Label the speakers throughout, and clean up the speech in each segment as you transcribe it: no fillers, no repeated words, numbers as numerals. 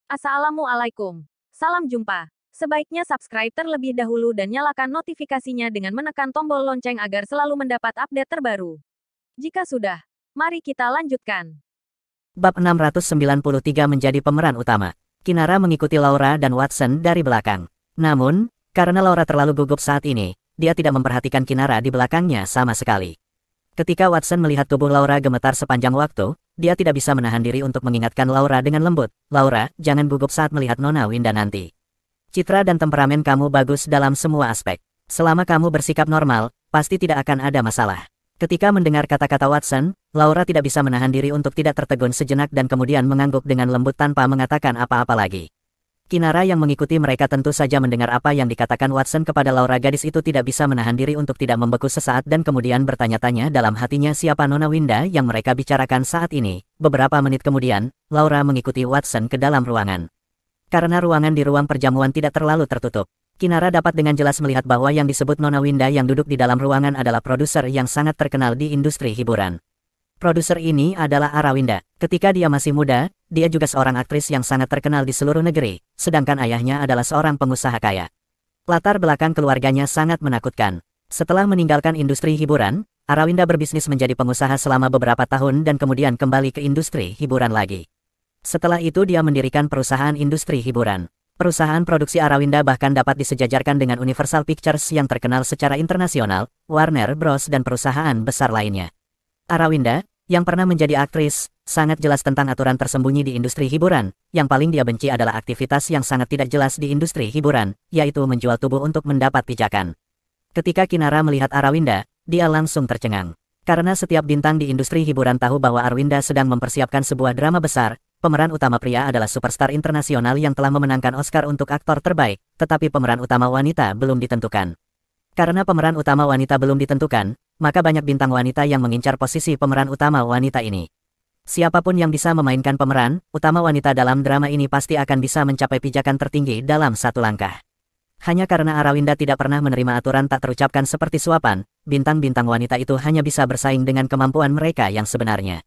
Speaker 1: Assalamualaikum. Salam jumpa. Sebaiknya subscribe terlebih dahulu dan nyalakan notifikasinya dengan menekan tombol lonceng agar selalu mendapat update terbaru. Jika sudah, mari kita lanjutkan.
Speaker 2: Bab 693 menjadi pemeran utama. Kinara mengikuti Laura dan Watson dari belakang. Namun, karena Laura terlalu gugup saat ini, dia tidak memperhatikan Kinara di belakangnya sama sekali. Ketika Watson melihat tubuh Laura gemetar sepanjang waktu, dia tidak bisa menahan diri untuk mengingatkan Laura dengan lembut. Laura, jangan gugup saat melihat Nona Winda nanti. Citra dan temperamen kamu bagus dalam semua aspek. Selama kamu bersikap normal, pasti tidak akan ada masalah. Ketika mendengar kata-kata Watson, Laura tidak bisa menahan diri untuk tidak tertegun sejenak dan kemudian mengangguk dengan lembut tanpa mengatakan apa-apa lagi. Kinara yang mengikuti mereka tentu saja mendengar apa yang dikatakan Watson kepada Laura. Gadis itu tidak bisa menahan diri untuk tidak membeku sesaat dan kemudian bertanya-tanya dalam hatinya siapa Nona Winda yang mereka bicarakan saat ini. Beberapa menit kemudian, Laura mengikuti Watson ke dalam ruangan. Karena ruangan di ruang perjamuan tidak terlalu tertutup, Kinara dapat dengan jelas melihat bahwa yang disebut Nona Winda yang duduk di dalam ruangan adalah produser yang sangat terkenal di industri hiburan. Produser ini adalah Arawinda. Ketika dia masih muda, dia juga seorang aktris yang sangat terkenal di seluruh negeri, sedangkan ayahnya adalah seorang pengusaha kaya. Latar belakang keluarganya sangat menakutkan. Setelah meninggalkan industri hiburan, Arawinda berbisnis menjadi pengusaha selama beberapa tahun dan kemudian kembali ke industri hiburan lagi. Setelah itu dia mendirikan perusahaan industri hiburan. Perusahaan produksi Arawinda bahkan dapat disejajarkan dengan Universal Pictures yang terkenal secara internasional, Warner Bros dan perusahaan besar lainnya. Arawinda, yang pernah menjadi aktris, sangat jelas tentang aturan tersembunyi di industri hiburan. Yang paling dia benci adalah aktivitas yang sangat tidak jelas di industri hiburan, yaitu menjual tubuh untuk mendapat pijakan. Ketika Kinara melihat Arawinda, dia langsung tercengang. Karena setiap bintang di industri hiburan tahu bahwa Arawinda sedang mempersiapkan sebuah drama besar, pemeran utama pria adalah superstar internasional yang telah memenangkan Oscar untuk aktor terbaik, tetapi pemeran utama wanita belum ditentukan. Karena pemeran utama wanita belum ditentukan, maka banyak bintang wanita yang mengincar posisi pemeran utama wanita ini. Siapapun yang bisa memainkan pemeran utama wanita dalam drama ini pasti akan bisa mencapai pijakan tertinggi dalam satu langkah. Hanya karena Arawinda tidak pernah menerima aturan tak terucapkan seperti suapan, bintang-bintang wanita itu hanya bisa bersaing dengan kemampuan mereka yang sebenarnya.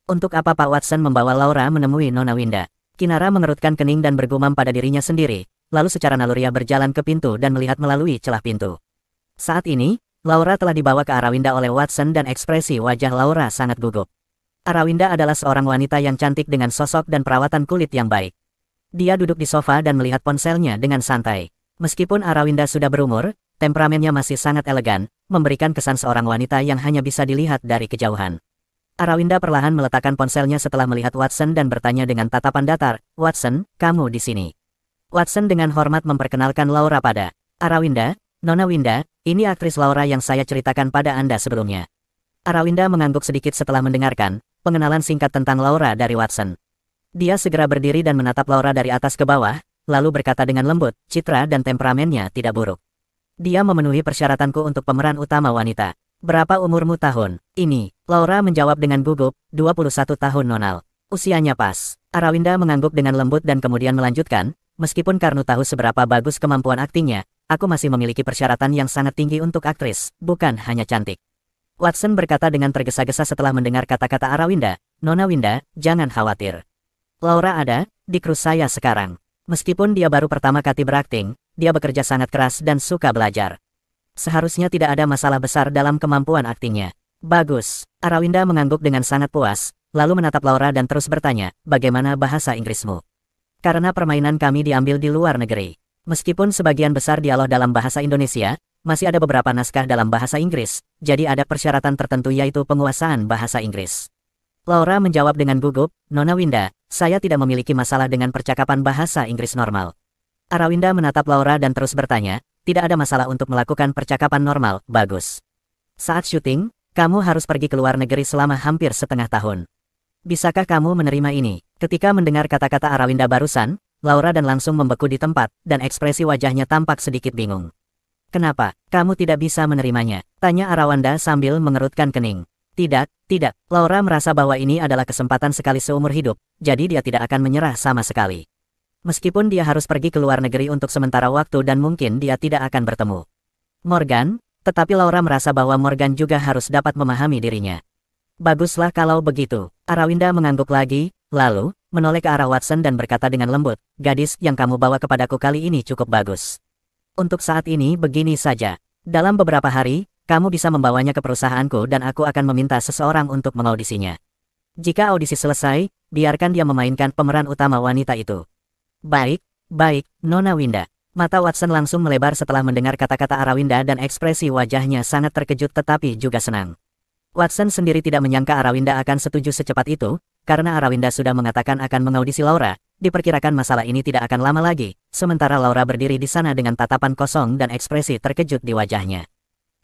Speaker 2: Untuk apa Pak Watson membawa Laura menemui Nona Winda? Kinara mengerutkan kening dan bergumam pada dirinya sendiri, lalu secara naluriah berjalan ke pintu dan melihat melalui celah pintu. Saat ini, Laura telah dibawa ke Arawinda oleh Watson dan ekspresi wajah Laura sangat gugup. Arawinda adalah seorang wanita yang cantik dengan sosok dan perawatan kulit yang baik. Dia duduk di sofa dan melihat ponselnya dengan santai. Meskipun Arawinda sudah berumur, temperamennya masih sangat elegan, memberikan kesan seorang wanita yang hanya bisa dilihat dari kejauhan. Arawinda perlahan meletakkan ponselnya setelah melihat Watson dan bertanya dengan tatapan datar, "Watson, kamu di sini?" Watson dengan hormat memperkenalkan Laura pada Arawinda. "Nona Winda, ini aktris Laura yang saya ceritakan pada Anda sebelumnya." Arawinda mengangguk sedikit setelah mendengarkan pengenalan singkat tentang Laura dari Watson. Dia segera berdiri dan menatap Laura dari atas ke bawah, lalu berkata dengan lembut, "Citra dan temperamennya tidak buruk. Dia memenuhi persyaratanku untuk pemeran utama wanita." "Berapa umurmu tahun ini?" Laura menjawab dengan gugup, 21 tahun nonal. "Usianya pas." Arawinda mengangguk dengan lembut dan kemudian melanjutkan, "Meskipun Karnu tahu seberapa bagus kemampuan aktingnya, aku masih memiliki persyaratan yang sangat tinggi untuk aktris, bukan hanya cantik." Watson berkata dengan tergesa-gesa setelah mendengar kata-kata Arawinda, "Nona Winda, jangan khawatir. Laura ada di kru saya sekarang. Meskipun dia baru pertama kali berakting, dia bekerja sangat keras dan suka belajar. Seharusnya tidak ada masalah besar dalam kemampuan aktingnya." "Bagus." Arawinda mengangguk dengan sangat puas, lalu menatap Laura dan terus bertanya, "Bagaimana bahasa Inggrismu? Karena permainan kami diambil di luar negeri. Meskipun sebagian besar dialog dalam bahasa Indonesia, masih ada beberapa naskah dalam bahasa Inggris, jadi ada persyaratan tertentu yaitu penguasaan bahasa Inggris." Laura menjawab dengan gugup, "Nona Winda, saya tidak memiliki masalah dengan percakapan bahasa Inggris normal." Arawinda menatap Laura dan terus bertanya, "Tidak ada masalah untuk melakukan percakapan normal, bagus. Saat syuting, kamu harus pergi ke luar negeri selama hampir setengah tahun. Bisakah kamu menerima ini?" Ketika mendengar kata-kata Arawinda barusan, Laura dan langsung membeku di tempat, dan ekspresi wajahnya tampak sedikit bingung. "Kenapa, kamu tidak bisa menerimanya?" tanya Arawinda sambil mengerutkan kening. Tidak. Laura merasa bahwa ini adalah kesempatan sekali seumur hidup, jadi dia tidak akan menyerah sama sekali. Meskipun dia harus pergi ke luar negeri untuk sementara waktu dan mungkin dia tidak akan bertemu Morgan, tetapi Laura merasa bahwa Morgan juga harus dapat memahami dirinya. "Baguslah kalau begitu." Arawinda mengangguk lagi, lalu menoleh ke arah Watson dan berkata dengan lembut, "Gadis yang kamu bawa kepadaku kali ini cukup bagus. Untuk saat ini begini saja. Dalam beberapa hari, kamu bisa membawanya ke perusahaanku dan aku akan meminta seseorang untuk mengaudisinya. Jika audisi selesai, biarkan dia memainkan pemeran utama wanita itu." "Baik, baik, Nona Winda." Mata Watson langsung melebar setelah mendengar kata-kata Arawinda dan ekspresi wajahnya sangat terkejut tetapi juga senang. Watson sendiri tidak menyangka Arawinda akan setuju secepat itu, karena Arawinda sudah mengatakan akan mengaudisi Laura. Diperkirakan masalah ini tidak akan lama lagi, sementara Laura berdiri di sana dengan tatapan kosong dan ekspresi terkejut di wajahnya.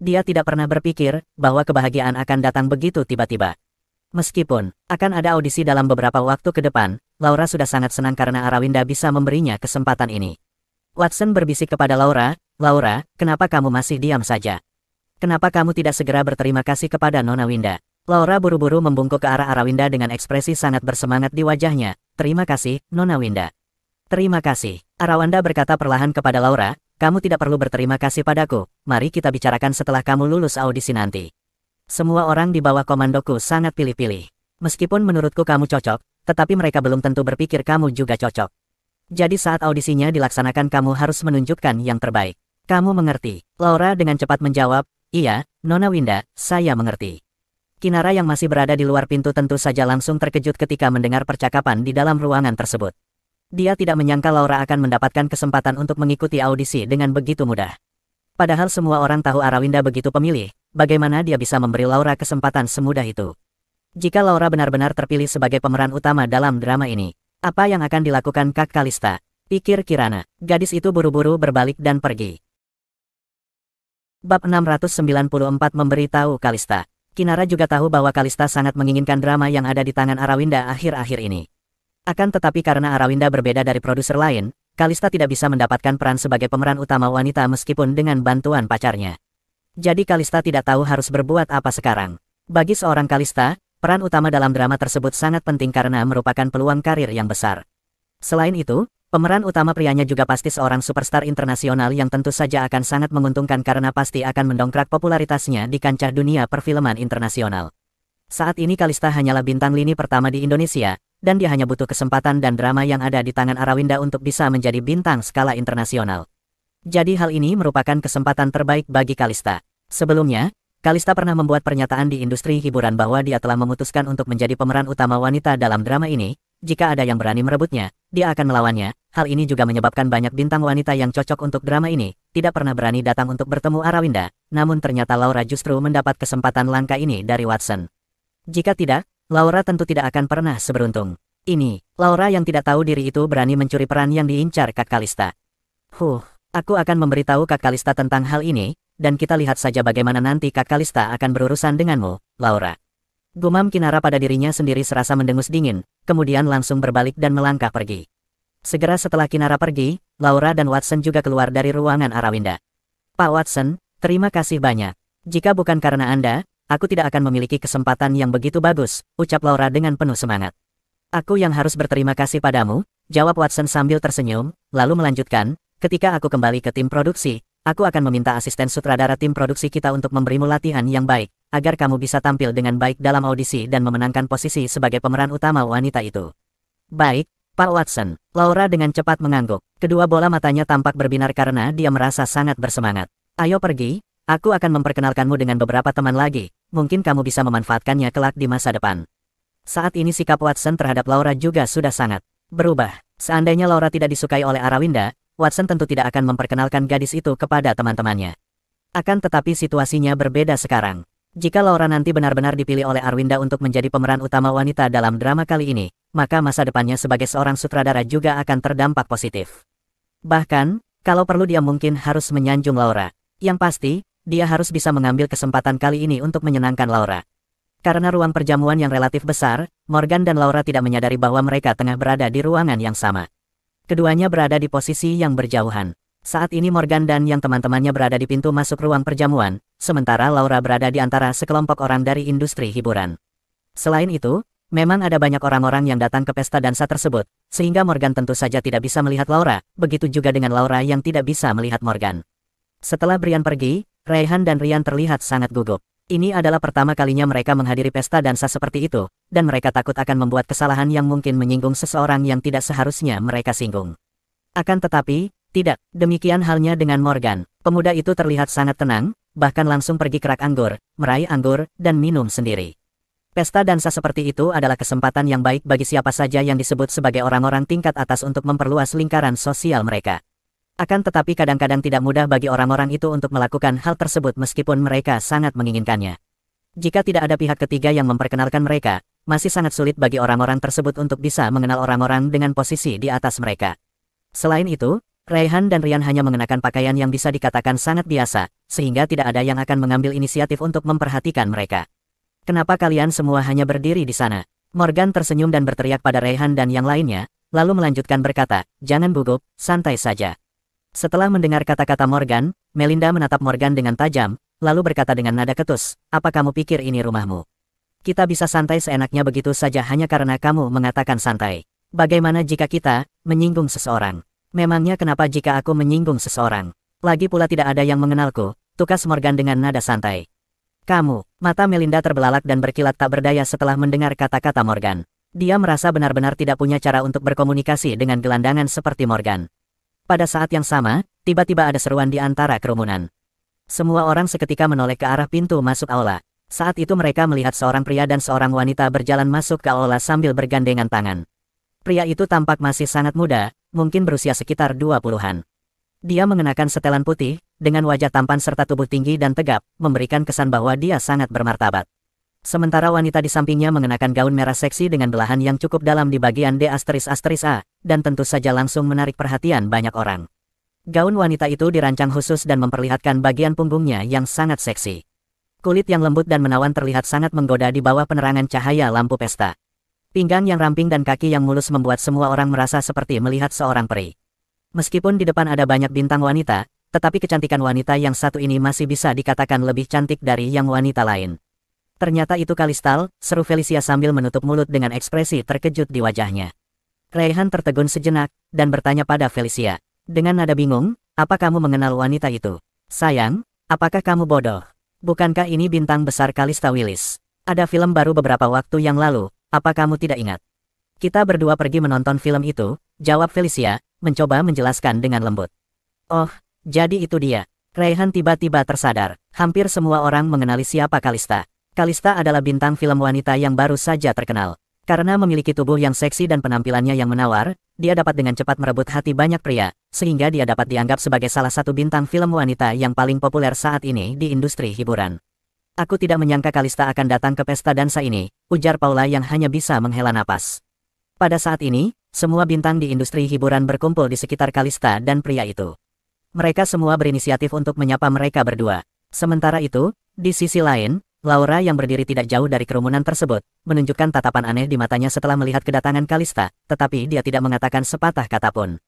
Speaker 2: Dia tidak pernah berpikir bahwa kebahagiaan akan datang begitu tiba-tiba. Meskipun akan ada audisi dalam beberapa waktu ke depan, Laura sudah sangat senang karena Arawinda bisa memberinya kesempatan ini. Watson berbisik kepada Laura, "Laura, kenapa kamu masih diam saja? Kenapa kamu tidak segera berterima kasih kepada Nona Winda?" Laura buru-buru membungkuk ke arah Arawinda dengan ekspresi sangat bersemangat di wajahnya. "Terima kasih, Nona Winda." "Terima kasih." Arawinda berkata perlahan kepada Laura, "Kamu tidak perlu berterima kasih padaku, mari kita bicarakan setelah kamu lulus audisi nanti. Semua orang di bawah komandoku sangat pilih-pilih. Meskipun menurutku kamu cocok, tetapi mereka belum tentu berpikir kamu juga cocok. Jadi saat audisinya dilaksanakan kamu harus menunjukkan yang terbaik. Kamu mengerti?" Laura dengan cepat menjawab, "Iya, Nona Winda, saya mengerti." Kinara yang masih berada di luar pintu tentu saja langsung terkejut ketika mendengar percakapan di dalam ruangan tersebut. Dia tidak menyangka Laura akan mendapatkan kesempatan untuk mengikuti audisi dengan begitu mudah. Padahal semua orang tahu Arawinda begitu pemilih, bagaimana dia bisa memberi Laura kesempatan semudah itu? Jika Laura benar-benar terpilih sebagai pemeran utama dalam drama ini, apa yang akan dilakukan Kak Kalista? Pikir Kirana. Gadis itu buru-buru berbalik dan pergi. Bab 694 memberitahu Kalista. Kinara juga tahu bahwa Kalista sangat menginginkan drama yang ada di tangan Arawinda akhir-akhir ini. Akan tetapi karena Arawinda berbeda dari produser lain, Kalista tidak bisa mendapatkan peran sebagai pemeran utama wanita meskipun dengan bantuan pacarnya. Jadi Kalista tidak tahu harus berbuat apa sekarang. Bagi seorang Kalista, peran utama dalam drama tersebut sangat penting karena merupakan peluang karir yang besar. Selain itu, pemeran utama prianya juga pasti seorang superstar internasional yang tentu saja akan sangat menguntungkan karena pasti akan mendongkrak popularitasnya di kancah dunia perfilman internasional. Saat ini Kalista hanyalah bintang lini pertama di Indonesia, dan dia hanya butuh kesempatan dan drama yang ada di tangan Arawinda untuk bisa menjadi bintang skala internasional. Jadi hal ini merupakan kesempatan terbaik bagi Kalista. Sebelumnya, Kalista pernah membuat pernyataan di industri hiburan bahwa dia telah memutuskan untuk menjadi pemeran utama wanita dalam drama ini. Jika ada yang berani merebutnya, dia akan melawannya. Hal ini juga menyebabkan banyak bintang wanita yang cocok untuk drama ini tidak pernah berani datang untuk bertemu Arawinda. Namun ternyata Laura justru mendapat kesempatan langka ini dari Watson. Jika tidak, Laura tentu tidak akan pernah seberuntung ini. Laura yang tidak tahu diri itu berani mencuri peran yang diincar Kak Kalista. Aku akan memberitahu Kak Kalista tentang hal ini, dan kita lihat saja bagaimana nanti Kak Kalista akan berurusan denganmu, Laura. Gumam Kinara pada dirinya sendiri serasa mendengus dingin, kemudian langsung berbalik dan melangkah pergi. Segera setelah Kinara pergi, Laura dan Watson juga keluar dari ruangan Arawinda. "Pak Watson, terima kasih banyak. Jika bukan karena Anda, aku tidak akan memiliki kesempatan yang begitu bagus," ucap Laura dengan penuh semangat. "Aku yang harus berterima kasih padamu," jawab Watson sambil tersenyum, lalu melanjutkan, "ketika aku kembali ke tim produksi, aku akan meminta asisten sutradara tim produksi kita untuk memberimu latihan yang baik, agar kamu bisa tampil dengan baik dalam audisi dan memenangkan posisi sebagai pemeran utama wanita itu." "Baik, Pak Watson." Laura dengan cepat mengangguk. Kedua bola matanya tampak berbinar karena dia merasa sangat bersemangat. "Ayo pergi, aku akan memperkenalkanmu dengan beberapa teman lagi. Mungkin kamu bisa memanfaatkannya kelak di masa depan." Saat ini sikap Watson terhadap Laura juga sudah sangat berubah. Seandainya Laura tidak disukai oleh Arawinda, Watson tentu tidak akan memperkenalkan gadis itu kepada teman-temannya. Akan tetapi situasinya berbeda sekarang. Jika Laura nanti benar-benar dipilih oleh Arawinda untuk menjadi pemeran utama wanita dalam drama kali ini, maka masa depannya sebagai seorang sutradara juga akan terdampak positif. Bahkan, kalau perlu dia mungkin harus menyanjung Laura. Yang pasti, dia harus bisa mengambil kesempatan kali ini untuk menyenangkan Laura. Karena ruang perjamuan yang relatif besar, Morgan dan Laura tidak menyadari bahwa mereka tengah berada di ruangan yang sama. Keduanya berada di posisi yang berjauhan. Saat ini Morgan dan yang teman-temannya berada di pintu masuk ruang perjamuan, sementara Laura berada di antara sekelompok orang dari industri hiburan. Selain itu, memang ada banyak orang-orang yang datang ke pesta dansa tersebut, sehingga Morgan tentu saja tidak bisa melihat Laura, begitu juga dengan Laura yang tidak bisa melihat Morgan. Setelah Brian pergi, Raihan dan Rian terlihat sangat gugup. Ini adalah pertama kalinya mereka menghadiri pesta dansa seperti itu, dan mereka takut akan membuat kesalahan yang mungkin menyinggung seseorang yang tidak seharusnya mereka singgung. Akan tetapi, tidak, demikian halnya dengan Morgan. Pemuda itu terlihat sangat tenang, bahkan langsung pergi ke rak anggur, meraih anggur, dan minum sendiri. Pesta dansa seperti itu adalah kesempatan yang baik bagi siapa saja yang disebut sebagai orang-orang tingkat atas untuk memperluas lingkaran sosial mereka. Akan tetapi kadang-kadang tidak mudah bagi orang-orang itu untuk melakukan hal tersebut meskipun mereka sangat menginginkannya. Jika tidak ada pihak ketiga yang memperkenalkan mereka, masih sangat sulit bagi orang-orang tersebut untuk bisa mengenal orang-orang dengan posisi di atas mereka. Selain itu, Raihan dan Rian hanya mengenakan pakaian yang bisa dikatakan sangat biasa, sehingga tidak ada yang akan mengambil inisiatif untuk memperhatikan mereka. "Kenapa kalian semua hanya berdiri di sana?" Morgan tersenyum dan berteriak pada Raihan dan yang lainnya, lalu melanjutkan berkata, "Jangan gugup, santai saja." Setelah mendengar kata-kata Morgan, Melinda menatap Morgan dengan tajam, lalu berkata dengan nada ketus, "Apa kamu pikir ini rumahmu? Kita bisa santai seenaknya begitu saja hanya karena kamu mengatakan santai. Bagaimana jika kita menyinggung seseorang? Memangnya kenapa jika aku menyinggung seseorang? Lagi pula tidak ada yang mengenalku," tukas Morgan dengan nada santai. "Kamu," mata Melinda terbelalak dan berkilat tak berdaya setelah mendengar kata-kata Morgan. Dia merasa benar-benar tidak punya cara untuk berkomunikasi dengan gelandangan seperti Morgan. Pada saat yang sama, tiba-tiba ada seruan di antara kerumunan. Semua orang seketika menoleh ke arah pintu masuk aula. Saat itu mereka melihat seorang pria dan seorang wanita berjalan masuk ke aula sambil bergandengan tangan. Pria itu tampak masih sangat muda, mungkin berusia sekitar 20-an. Dia mengenakan setelan putih, dengan wajah tampan serta tubuh tinggi dan tegap, memberikan kesan bahwa dia sangat bermartabat. Sementara wanita di sampingnya mengenakan gaun merah seksi dengan belahan yang cukup dalam di bagian D**A, dan tentu saja langsung menarik perhatian banyak orang. Gaun wanita itu dirancang khusus dan memperlihatkan bagian punggungnya yang sangat seksi. Kulit yang lembut dan menawan terlihat sangat menggoda di bawah penerangan cahaya lampu pesta. Pinggang yang ramping dan kaki yang mulus membuat semua orang merasa seperti melihat seorang peri. Meskipun di depan ada banyak bintang wanita, tetapi kecantikan wanita yang satu ini masih bisa dikatakan lebih cantik dari yang wanita lain. "Ternyata itu Kalistal," seru Felicia sambil menutup mulut dengan ekspresi terkejut di wajahnya. Raihan tertegun sejenak, dan bertanya pada Felicia. Dengan nada bingung, "Apa kamu mengenal wanita itu?" "Sayang, apakah kamu bodoh? Bukankah ini bintang besar Kalista Willis? Ada film baru beberapa waktu yang lalu, apa kamu tidak ingat?" "Kita berdua pergi menonton film itu," jawab Felicia, mencoba menjelaskan dengan lembut. "Oh, jadi itu dia." Raihan tiba-tiba tersadar, hampir semua orang mengenali siapa Kalista. Kalista adalah bintang film wanita yang baru saja terkenal. Karena memiliki tubuh yang seksi dan penampilannya yang menawar, dia dapat dengan cepat merebut hati banyak pria, sehingga dia dapat dianggap sebagai salah satu bintang film wanita yang paling populer saat ini di industri hiburan. "Aku tidak menyangka Kalista akan datang ke pesta dansa ini," ujar Paula yang hanya bisa menghela napas. Pada saat ini, semua bintang di industri hiburan berkumpul di sekitar Kalista dan pria itu. Mereka semua berinisiatif untuk menyapa mereka berdua. Sementara itu, di sisi lain, Laura yang berdiri tidak jauh dari kerumunan tersebut, menunjukkan tatapan aneh di matanya setelah melihat kedatangan Kalista, tetapi dia tidak mengatakan sepatah kata pun.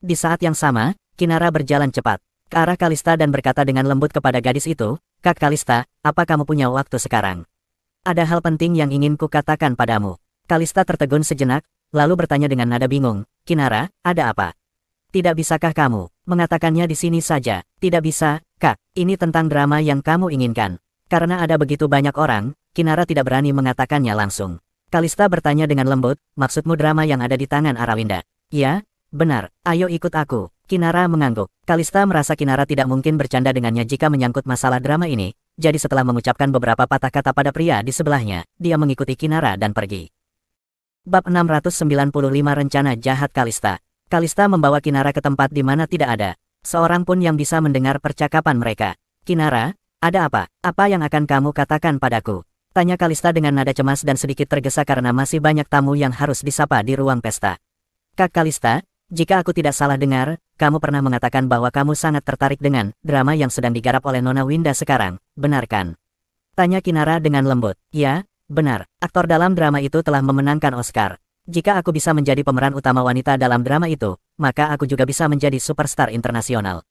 Speaker 2: Di saat yang sama, Kinara berjalan cepat ke arah Kalista dan berkata dengan lembut kepada gadis itu, "Kak Kalista, apa kamu punya waktu sekarang? Ada hal penting yang ingin ku katakan padamu." Kalista tertegun sejenak, lalu bertanya dengan nada bingung, "Kinara, ada apa? Tidak bisakah kamu mengatakannya di sini saja?" "Tidak bisa, Kak. Ini tentang drama yang kamu inginkan." Karena ada begitu banyak orang, Kinara tidak berani mengatakannya langsung. Kalista bertanya dengan lembut, "Maksudmu drama yang ada di tangan Arawinda?" "Ya, benar. Ayo ikut aku." Kinara mengangguk. Kalista merasa Kinara tidak mungkin bercanda dengannya jika menyangkut masalah drama ini, jadi setelah mengucapkan beberapa patah kata pada pria di sebelahnya, dia mengikuti Kinara dan pergi. Bab 695 Rencana Jahat Kalista. Kalista membawa Kinara ke tempat di mana tidak ada seorang pun yang bisa mendengar percakapan mereka. "Kinara, ada apa? Apa yang akan kamu katakan padaku?" tanya Kalista dengan nada cemas dan sedikit tergesa karena masih banyak tamu yang harus disapa di ruang pesta. "Kak Kalista, jika aku tidak salah dengar, kamu pernah mengatakan bahwa kamu sangat tertarik dengan drama yang sedang digarap oleh Nona Winda sekarang, benar kan?" tanya Kinara dengan lembut. "Ya, benar. Aktor dalam drama itu telah memenangkan Oscar. Jika aku bisa menjadi pemeran utama wanita dalam drama itu, maka aku juga bisa menjadi superstar internasional.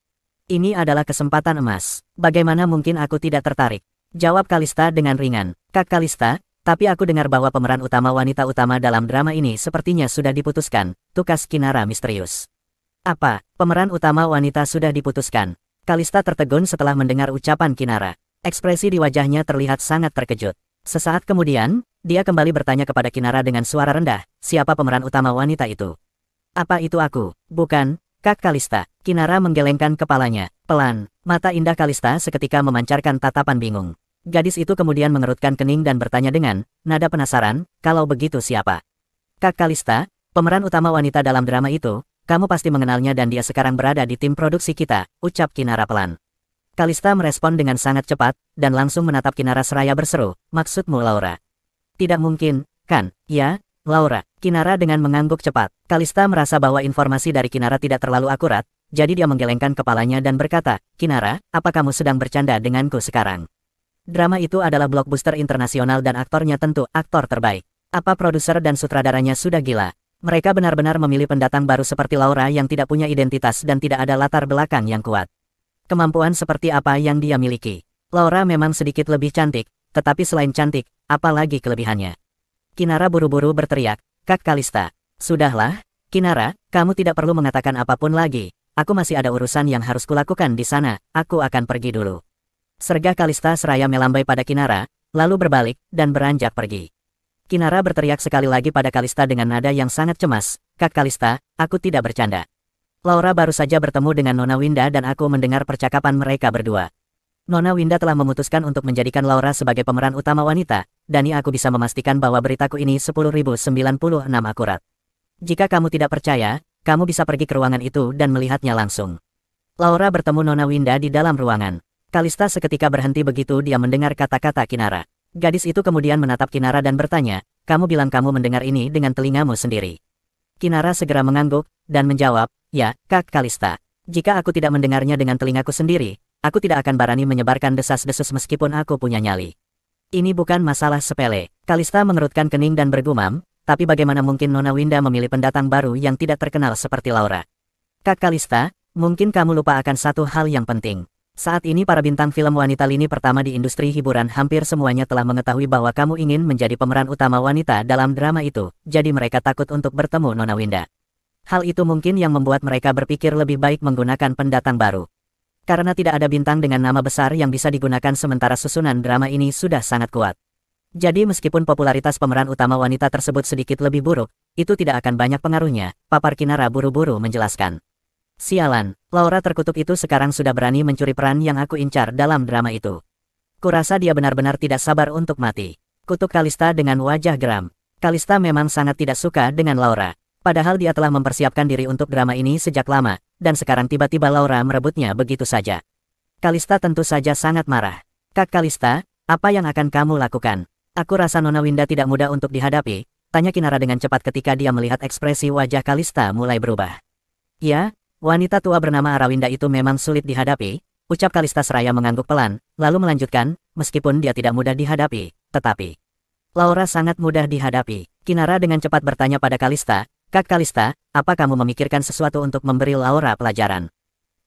Speaker 2: Ini adalah kesempatan emas. Bagaimana mungkin aku tidak tertarik?" jawab Kalista dengan ringan. "Kak Kalista, tapi aku dengar bahwa pemeran utama wanita utama dalam drama ini sepertinya sudah diputuskan," tukas Kinara misterius. "Apa, pemeran utama wanita sudah diputuskan?" Kalista tertegun setelah mendengar ucapan Kinara. Ekspresi di wajahnya terlihat sangat terkejut. Sesaat kemudian, dia kembali bertanya kepada Kinara dengan suara rendah, siapa pemeran utama wanita itu? Apa itu aku? Bukan, Kak Kalista. Kinara menggelengkan kepalanya. Pelan, mata indah Kalista seketika memancarkan tatapan bingung. Gadis itu kemudian mengerutkan kening dan bertanya dengan nada penasaran, kalau begitu siapa? Kak Kalista, pemeran utama wanita dalam drama itu, kamu pasti mengenalnya dan dia sekarang berada di tim produksi kita, ucap Kinara pelan. Kalista merespon dengan sangat cepat, dan langsung menatap Kinara seraya berseru, maksudmu Laura? Tidak mungkin, kan? Ya, Laura. Kinara dengan mengangguk cepat. Kalista merasa bahwa informasi dari Kinara tidak terlalu akurat, jadi dia menggelengkan kepalanya dan berkata, Kinara, apa kamu sedang bercanda denganku sekarang? Drama itu adalah blockbuster internasional dan aktornya tentu aktor terbaik. Apa produser dan sutradaranya sudah gila? Mereka benar-benar memilih pendatang baru seperti Laura yang tidak punya identitas dan tidak ada latar belakang yang kuat. Kemampuan seperti apa yang dia miliki? Laura memang sedikit lebih cantik, tetapi selain cantik, apa lagi kelebihannya? Kinara buru-buru berteriak, Kak Kalista. Sudahlah, Kinara, kamu tidak perlu mengatakan apapun lagi. Aku masih ada urusan yang harus kulakukan di sana, aku akan pergi dulu. Sergah Kalista seraya melambai pada Kinara, lalu berbalik, dan beranjak pergi. Kinara berteriak sekali lagi pada Kalista dengan nada yang sangat cemas, Kak Kalista, aku tidak bercanda. Laura baru saja bertemu dengan Nona Winda dan aku mendengar percakapan mereka berdua. Nona Winda telah memutuskan untuk menjadikan Laura sebagai pemeran utama wanita, dan aku bisa memastikan bahwa beritaku ini 10.096 akurat. Jika kamu tidak percaya, kamu bisa pergi ke ruangan itu dan melihatnya langsung. Laura bertemu Nona Winda di dalam ruangan. Kalista seketika berhenti begitu dia mendengar kata-kata Kinara. Gadis itu kemudian menatap Kinara dan bertanya, kamu bilang kamu mendengar ini dengan telingamu sendiri. Kinara segera mengangguk, dan menjawab, ya, Kak Kalista. Jika aku tidak mendengarnya dengan telingaku sendiri, aku tidak akan berani menyebarkan desas-desus meskipun aku punya nyali. Ini bukan masalah sepele. Kalista mengerutkan kening dan bergumam, tapi bagaimana mungkin Nona Winda memilih pendatang baru yang tidak terkenal seperti Laura? Kak Kalista, mungkin kamu lupa akan satu hal yang penting. Saat ini para bintang film wanita lini pertama di industri hiburan hampir semuanya telah mengetahui bahwa kamu ingin menjadi pemeran utama wanita dalam drama itu, jadi mereka takut untuk bertemu Nona Winda. Hal itu mungkin yang membuat mereka berpikir lebih baik menggunakan pendatang baru. Karena tidak ada bintang dengan nama besar yang bisa digunakan sementara susunan drama ini sudah sangat kuat. Jadi meskipun popularitas pemeran utama wanita tersebut sedikit lebih buruk, itu tidak akan banyak pengaruhnya, papar Kinara buru-buru menjelaskan. Sialan, Laura terkutuk itu sekarang sudah berani mencuri peran yang aku incar dalam drama itu. Kurasa dia benar-benar tidak sabar untuk mati. Kutuk Kalista dengan wajah geram. Kalista memang sangat tidak suka dengan Laura. Padahal dia telah mempersiapkan diri untuk drama ini sejak lama, dan sekarang tiba-tiba Laura merebutnya begitu saja. Kalista tentu saja sangat marah. Kak Kalista, apa yang akan kamu lakukan? Aku rasa Nona Winda tidak mudah untuk dihadapi, tanya Kinara dengan cepat ketika dia melihat ekspresi wajah Kalista mulai berubah. Ya, wanita tua bernama Arawinda itu memang sulit dihadapi, ucap Kalista seraya mengangguk pelan, lalu melanjutkan, meskipun dia tidak mudah dihadapi, tetapi Laura sangat mudah dihadapi. Kinara dengan cepat bertanya pada Kalista, Kak Kalista, apa kamu memikirkan sesuatu untuk memberi Laura pelajaran?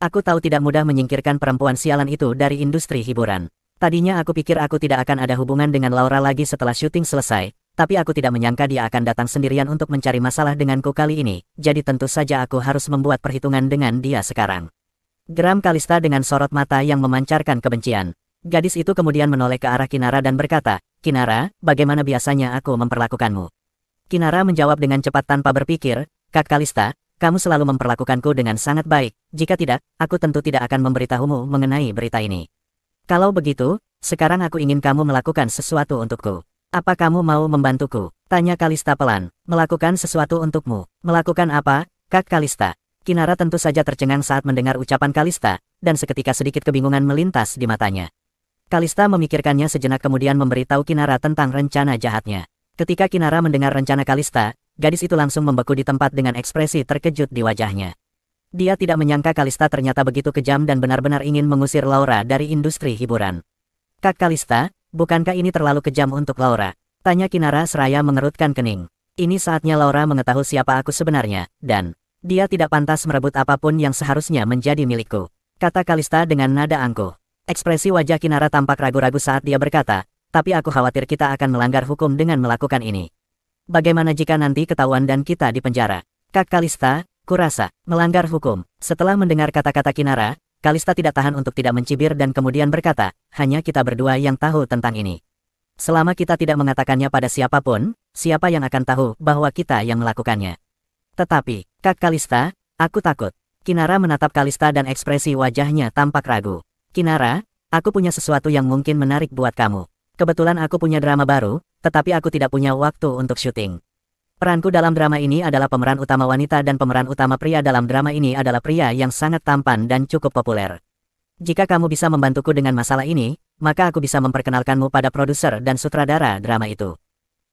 Speaker 2: Aku tahu tidak mudah menyingkirkan perempuan sialan itu dari industri hiburan. Tadinya aku pikir aku tidak akan ada hubungan dengan Laura lagi setelah syuting selesai, tapi aku tidak menyangka dia akan datang sendirian untuk mencari masalah denganku kali ini, jadi tentu saja aku harus membuat perhitungan dengan dia sekarang. Geram Kalista dengan sorot mata yang memancarkan kebencian. Gadis itu kemudian menoleh ke arah Kinara dan berkata, Kinara, bagaimana biasanya aku memperlakukanmu? Kinara menjawab dengan cepat tanpa berpikir, Kak Kalista, kamu selalu memperlakukanku dengan sangat baik, jika tidak, aku tentu tidak akan memberitahumu mengenai berita ini. Kalau begitu, sekarang aku ingin kamu melakukan sesuatu untukku. Apa kamu mau membantuku? Tanya Kalista pelan. Melakukan sesuatu untukmu. Melakukan apa, Kak Kalista? Kinara tentu saja tercengang saat mendengar ucapan Kalista, dan seketika sedikit kebingungan melintas di matanya. Kalista memikirkannya sejenak kemudian memberitahu Kinara tentang rencana jahatnya. Ketika Kinara mendengar rencana Kalista, gadis itu langsung membeku di tempat dengan ekspresi terkejut di wajahnya. Dia tidak menyangka Kalista ternyata begitu kejam dan benar-benar ingin mengusir Laura dari industri hiburan. Kak Kalista, bukankah ini terlalu kejam untuk Laura? Tanya Kinara seraya mengerutkan kening. Ini saatnya Laura mengetahui siapa aku sebenarnya, dan dia tidak pantas merebut apapun yang seharusnya menjadi milikku. Kata Kalista dengan nada angkuh. Ekspresi wajah Kinara tampak ragu-ragu saat dia berkata, tapi aku khawatir kita akan melanggar hukum dengan melakukan ini. Bagaimana jika nanti ketahuan dan kita dipenjara? Kak Kalista, kurasa, melanggar hukum. Setelah mendengar kata-kata Kinara, Kalista tidak tahan untuk tidak mencibir dan kemudian berkata, hanya kita berdua yang tahu tentang ini. Selama kita tidak mengatakannya pada siapapun, siapa yang akan tahu bahwa kita yang melakukannya? Tetapi, Kak Kalista, aku takut. Kinara menatap Kalista dan ekspresi wajahnya tampak ragu. Kinara, aku punya sesuatu yang mungkin menarik buat kamu. Kebetulan aku punya drama baru, tetapi aku tidak punya waktu untuk syuting. Peranku dalam drama ini adalah pemeran utama wanita dan pemeran utama pria dalam drama ini adalah pria yang sangat tampan dan cukup populer. Jika kamu bisa membantuku dengan masalah ini, maka aku bisa memperkenalkanmu pada produser dan sutradara drama itu.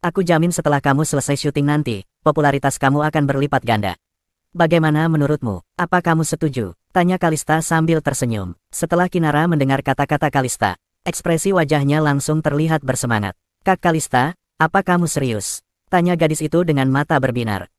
Speaker 2: Aku jamin setelah kamu selesai syuting nanti, popularitas kamu akan berlipat ganda. Bagaimana menurutmu? Apa kamu setuju? Tanya Kalista sambil tersenyum. Setelah Kinara mendengar kata-kata Kalista, ekspresi wajahnya langsung terlihat bersemangat. Kak Kalista, apa kamu serius? Tanya gadis itu dengan mata berbinar.